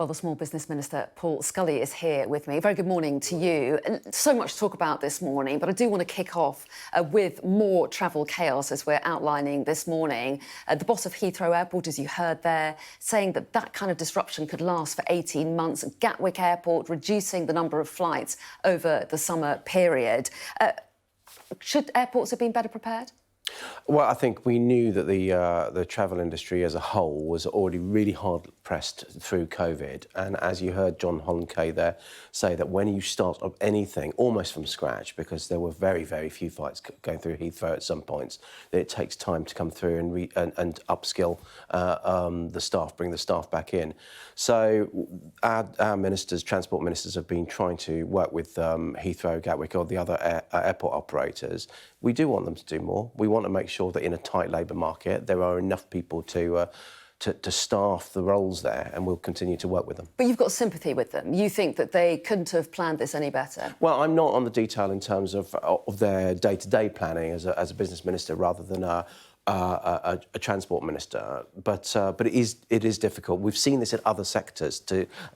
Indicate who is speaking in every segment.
Speaker 1: Well, the Small Business Minister, Paul Scully, is here with me. Very good morning to you. So much to talk about this morning, but I do want to kick off with more travel chaos, as we're outlining this morning. The boss of Heathrow Airport, as you heard there, saying that that kind of disruption could last for 18 months. Gatwick Airport reducing the number of flights over the summer period. Should airports have been better prepared?
Speaker 2: Well, I think we knew that the travel industry as a whole was already really hard pressed through COVID. And as you heard John Holland-Kay there say, that when you start up anything almost from scratch, because there were very, very few flights going through Heathrow at some points, that it takes time to come through and upskill the staff, bring the staff back in. So our ministers, transport ministers, have been trying to work with Heathrow, Gatwick, or the other airport operators. We do want them to do more. We want to make sure that in a tight labour market there are enough people to staff the roles there, and we'll continue to work with them.
Speaker 1: But you've got sympathy with them. You think that they couldn't have planned this any better?
Speaker 2: Well, I'm not on the detail in terms of their day-to-day planning as a business minister rather than a transport minister, but it is difficult. We've seen this in other sectors.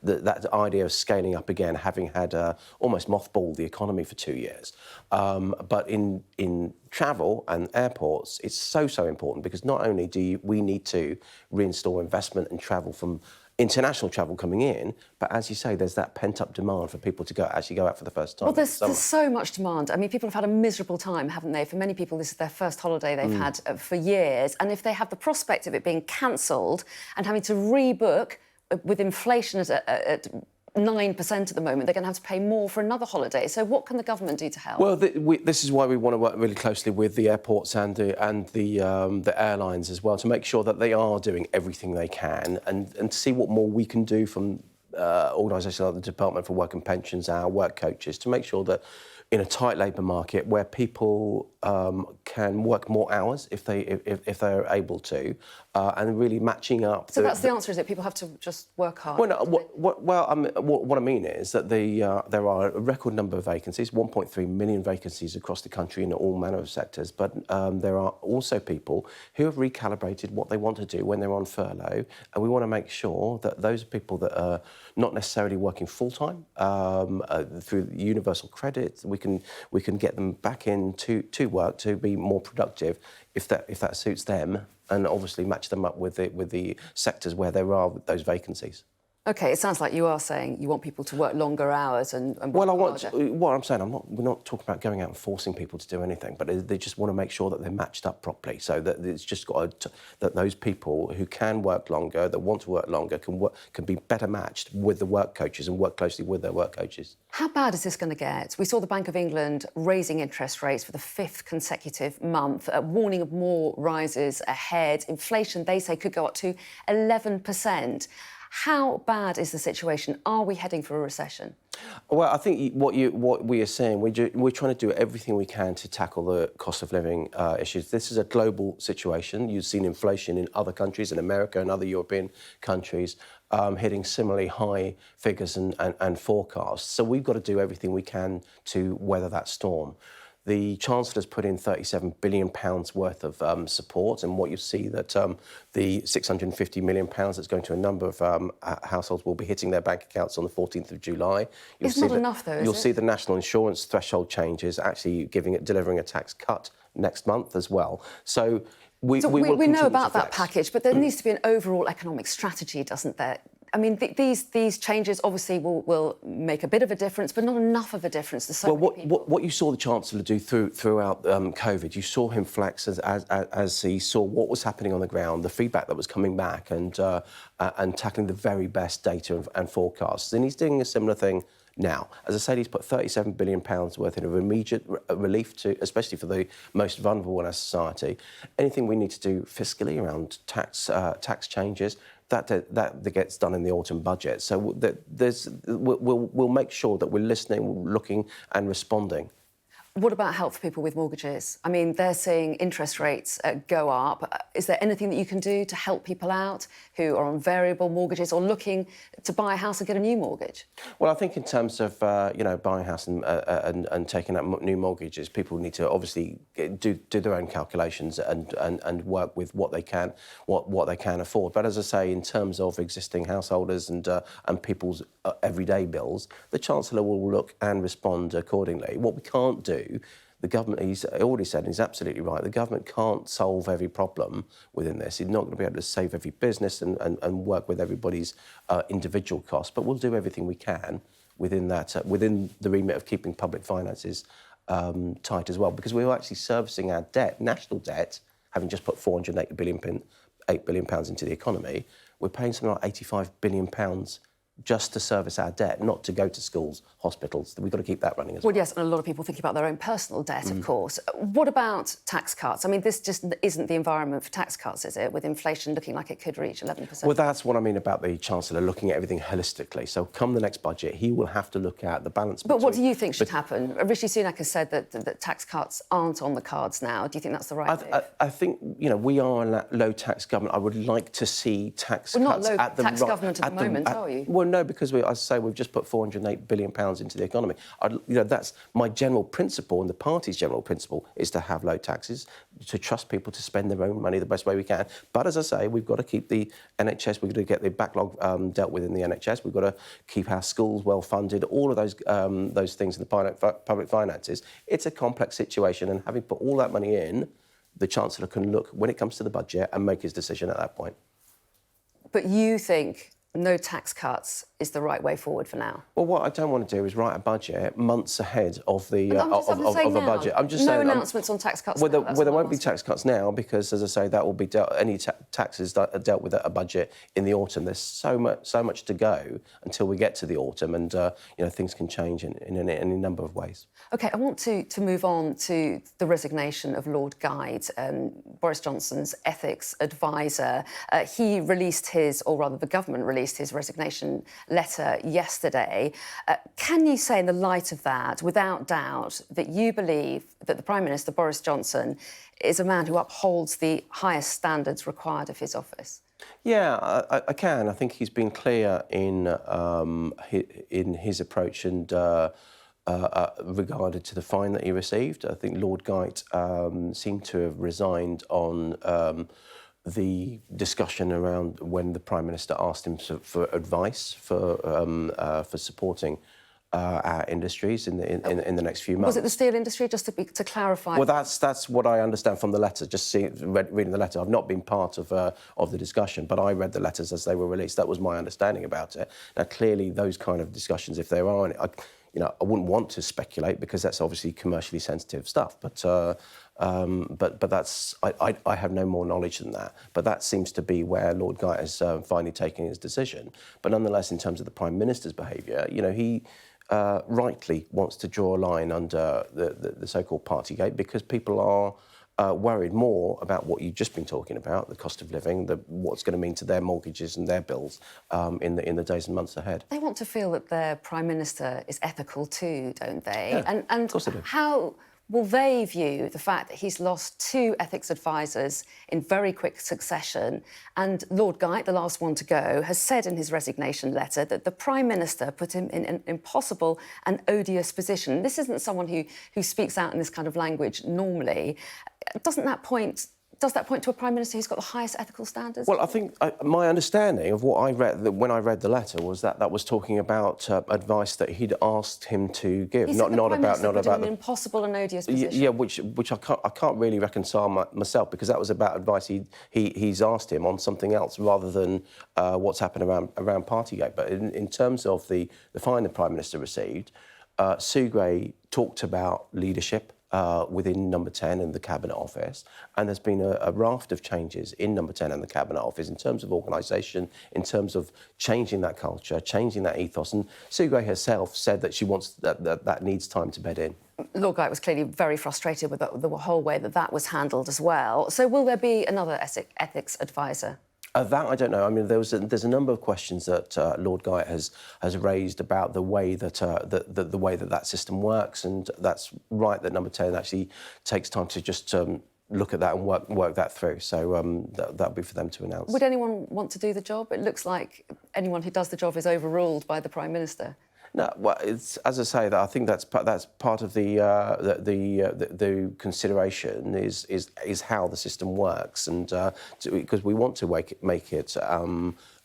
Speaker 2: That idea of scaling up again, having had almost mothballed the economy for 2 years. But in travel and airports, it's so important, because not only do we need to reinstall investment and travel from international travel coming in, but as you say, there's that pent-up demand for people to actually go out for the first time.
Speaker 1: Well, there's so much demand. I mean, people have had a miserable time, haven't they? For many people, this is their first holiday they've had for years. And if they have the prospect of it being cancelled and having to rebook with inflation at 9% at the moment, they're going to have to pay more for another holiday. So what can the government do to help?
Speaker 2: Well, this is why we want to work really closely with the airports and the airlines as well, to make sure that they are doing everything they can, and see what more we can do from organisations like the Department for Work and Pensions, our work coaches, to make sure that in a tight labour market where people can work more hours if they're able to, and really matching up.
Speaker 1: So that's the answer, is it? People have to just work hard?
Speaker 2: Well, no, what I mean is that there are a record number of vacancies, 1.3 million vacancies across the country in all manner of sectors, but there are also people who have recalibrated what they want to do when they're on furlough, and we want to make sure that those people that are not necessarily working full-time through universal credit, we can get them back into work to be more productive if that suits them, and obviously match them up with the sectors where there are those vacancies.
Speaker 1: OK, it sounds like you are saying you want people to work longer hours and work harder.
Speaker 2: What I'm saying, we're not talking about going out and forcing people to do anything, but they just want to make sure that they're matched up properly, so that it's just that those people who can work longer, that want to work longer, can be better matched with the work coaches and work closely with their work coaches.
Speaker 1: How bad is this going to get? We saw the Bank of England raising interest rates for the 5th consecutive month, warning of more rises ahead. Inflation, they say, could go up to 11%. How bad is the situation? Are we heading for a recession?
Speaker 2: Well, I think what we are saying, we're trying to do everything we can to tackle the cost of living issues. This is a global situation. You've seen inflation in other countries, in America and other European countries, hitting similarly high figures and forecasts. So we've got to do everything we can to weather that storm. The Chancellor's put in £37 billion worth of support, and what you see that the £650 million that's going to a number of households will be hitting their bank accounts on the 14th of July.
Speaker 1: It's not enough, though, is it?
Speaker 2: You'll see the national insurance threshold changes actually delivering a tax cut next month as well. So we
Speaker 1: know about that package, but there needs to be an overall economic strategy, doesn't there? I mean, these changes obviously will make a bit of a difference, but not enough of a difference. There's so many people.
Speaker 2: What you saw the Chancellor do throughout COVID, you saw him flex as he saw what was happening on the ground, the feedback that was coming back, and tackling the very best data and forecasts. And he's doing a similar thing now. As I said, he's put £37 billion worth in of immediate relief especially for the most vulnerable in our society. Anything we need to do fiscally around tax changes, that gets done in the autumn budget. So we'll make sure that we're listening, looking and responding.
Speaker 1: What about help for people with mortgages? I mean, they're seeing interest rates go up. Is there anything that you can do to help people out who are on variable mortgages or looking to buy a house and get a new mortgage?
Speaker 2: Well, I think in terms of buying a house and taking out new mortgages, people need to obviously do their own calculations and work with what they can afford. But as I say, in terms of existing householders and people's everyday bills, the Chancellor will look and respond accordingly. What we can't do, the government, he's already said, and he's absolutely right, the government can't solve every problem within this. He's not going to be able to save every business and work with everybody's individual costs, but we'll do everything we can within that, within the remit of keeping public finances tight as well, because we're actually servicing our debt, national debt, having just put £408 billion into the economy. We're paying something like £85 billion just to service our debt, not to go to schools, hospitals. We've got to keep that running as well.
Speaker 1: Well, yes, and a lot of people thinking about their own personal debt, of course. What about tax cuts? I mean, this just isn't the environment for tax cuts, is it, with inflation looking like it could reach 11%?
Speaker 2: Well, that's what I mean about the Chancellor looking at everything holistically. So come the next budget, he will have to look at the balance
Speaker 1: But what do you think should happen? Rishi Sunak has said that tax cuts aren't on the cards now. Do you think that's the right move?
Speaker 2: I think, we are a low-tax government. I would like to see tax cuts
Speaker 1: not
Speaker 2: at the
Speaker 1: low-tax government at the moment, are you?
Speaker 2: Well, no, because as I say, we've just put £408 billion into the economy. That's my general principle, and the party's general principle is to have low taxes, to trust people to spend their own money the best way we can. But as I say, we've got to keep the NHS, we've got to get the backlog dealt with in the NHS, we've got to keep our schools well funded, all of those things in the public finances. It's a complex situation, and having put all that money in, the Chancellor can look, when it comes to the budget, and make his decision at that point.
Speaker 1: But you think no tax cuts is the right way forward for now?
Speaker 2: Well, what I don't want to do is write a budget months ahead of the
Speaker 1: of
Speaker 2: a budget. I'm just saying,
Speaker 1: announcements on tax cuts.
Speaker 2: Well, there won't be tax cuts now because, as I say, that will be any taxes that are dealt with at a budget in the autumn. There's so much to go until we get to the autumn, and things can change in any number of ways.
Speaker 1: OK, I want to move on to the resignation of Lord Gide, Boris Johnson's ethics advisor. He released his, or rather the government released his resignation letter yesterday. Can you say, in the light of that, without doubt, that you believe that the Prime Minister, Boris Johnson, is a man who upholds the highest standards required of his office?
Speaker 2: Yeah, I can. I think he's been clear in his approach and regarded to the fine that he received. I think Lord Gide seemed to have resigned on the discussion around when the Prime Minister asked him for advice for supporting our industries in the next few months.
Speaker 1: Was it the steel industry, just to clarify?
Speaker 2: Well, that's what I understand from the letter. Just reading the letter, I've not been part of the discussion, but I read the letters as they were released. That was my understanding about it. Now, clearly, those kind of discussions, if there are any, I wouldn't want to speculate because that's obviously commercially sensitive stuff. But that's I have no more knowledge than that. But that seems to be where Lord Gide is finally taking his decision. But nonetheless, in terms of the Prime Minister's behaviour, he rightly wants to draw a line under the so-called Partygate because people are worried more about what you've just been talking about, the cost of living, what's going to mean to their mortgages and their bills in the days and months ahead.
Speaker 1: They want to feel that their Prime Minister is ethical too, don't they?
Speaker 2: Yeah,
Speaker 1: and
Speaker 2: of course they do.
Speaker 1: How will they view the fact that he's lost 2 ethics advisors in very quick succession? And Lord Gide, the last one to go, has said in his resignation letter that the Prime Minister put him in an impossible and odious position. This isn't someone who speaks out in this kind of language normally. Does that point to a Prime Minister who's got the highest ethical standards?
Speaker 2: Well, I think my understanding of what I read when I read the letter was that was talking about advice that he'd asked him to give, not about
Speaker 1: an impossible and odious position.
Speaker 2: Yeah, which I can't really reconcile myself because that was about advice he's asked him on something else rather than what's happened around Partygate. But in terms of the fine the Prime Minister received, Sue Gray talked about leadership within Number 10 and the Cabinet Office, and there's been a raft of changes in Number 10 and the Cabinet Office in terms of organisation, in terms of changing that culture, changing that ethos, and Sue Gray herself said that she wants that needs time to bed in.
Speaker 1: Lord Gide was clearly very frustrated with the whole way that was handled as well. So will there be another ethics advisor?
Speaker 2: That I don't know. I mean, there's a number of questions that Lord Guy has raised about the way that the way that system works, and that's right that Number 10 actually takes time to just look at that and work that through. So that'll be for them to announce.
Speaker 1: Would anyone want to do the job? It looks like anyone who does the job is overruled by the Prime Minister.
Speaker 2: No, well, it's, as I say, that I think that's part of the consideration is how the system works, and because we want to make it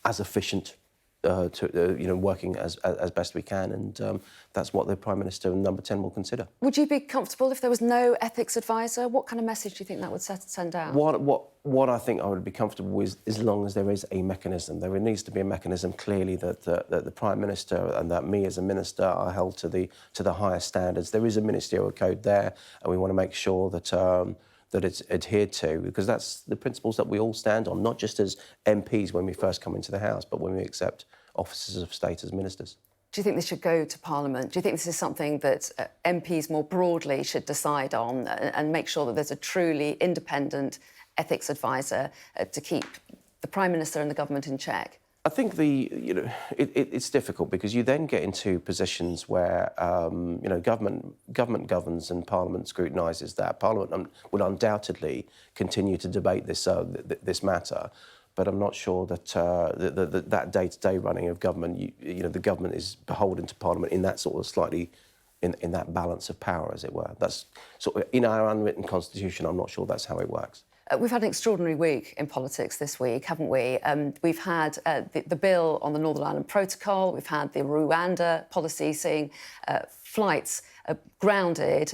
Speaker 2: as efficient, working as best we can, and that's what the Prime Minister and Number 10 will consider.
Speaker 1: Would you be comfortable if there was no ethics advisor? What kind of message do you think that would send out?
Speaker 2: What I think I would be comfortable with, as long as there is a mechanism. There needs to be a mechanism clearly that the Prime Minister and that me as a minister are held to the highest standards. There is a ministerial code there, and we want to make sure that that it's adhered to, because that's the principles that we all stand on, not just as MPs when we first come into the House, but when we accept offices of state as ministers.
Speaker 1: Do you think this should go to Parliament? Do you think this is something that MPs more broadly should decide on and make sure that there's a truly independent ethics advisor to keep the Prime Minister and the government in check?
Speaker 2: I think it's difficult because you then get into positions where government governs and Parliament scrutinises that. Parliament will undoubtedly continue to debate this matter, but I'm not sure that that day-to-day running of government, the government is beholden to Parliament in that sort of slightly in that balance of power, as it were. That's sort of in our unwritten constitution. I'm not sure that's how it works.
Speaker 1: We've had an extraordinary week in politics this week, haven't we? We've had the bill on the Northern Ireland Protocol. We've had the Rwanda policy seeing flights grounded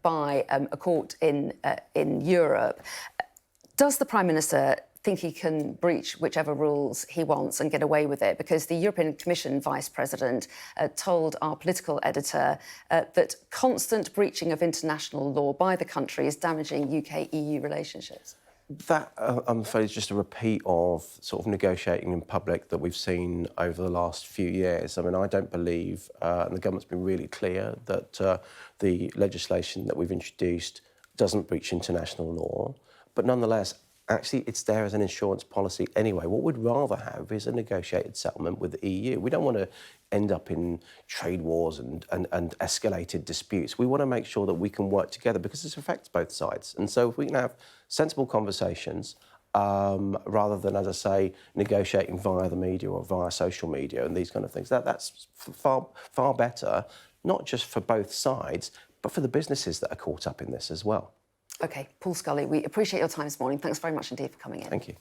Speaker 1: by a court in Europe. Does the Prime Minister think he can breach whichever rules he wants and get away with it? Because the European Commission Vice President told our political editor that constant breaching of international law by the country is damaging UK-EU relationships.
Speaker 2: That, I'm afraid, is just a repeat of sort of negotiating in public that we've seen over the last few years. I mean, I don't believe, and the government's been really clear, that the legislation that we've introduced doesn't breach international law, but nonetheless, actually, it's there as an insurance policy anyway. What we'd rather have is a negotiated settlement with the EU. We don't want to end up in trade wars and escalated disputes. We want to make sure that we can work together because this affects both sides. And so if we can have sensible conversations, rather than, as I say, negotiating via the media or via social media and these kind of things, that's far better, not just for both sides, but for the businesses that are caught up in this as well.
Speaker 1: OK, Paul Scully, we appreciate your time this morning. Thanks very much indeed for coming in.
Speaker 2: Thank you.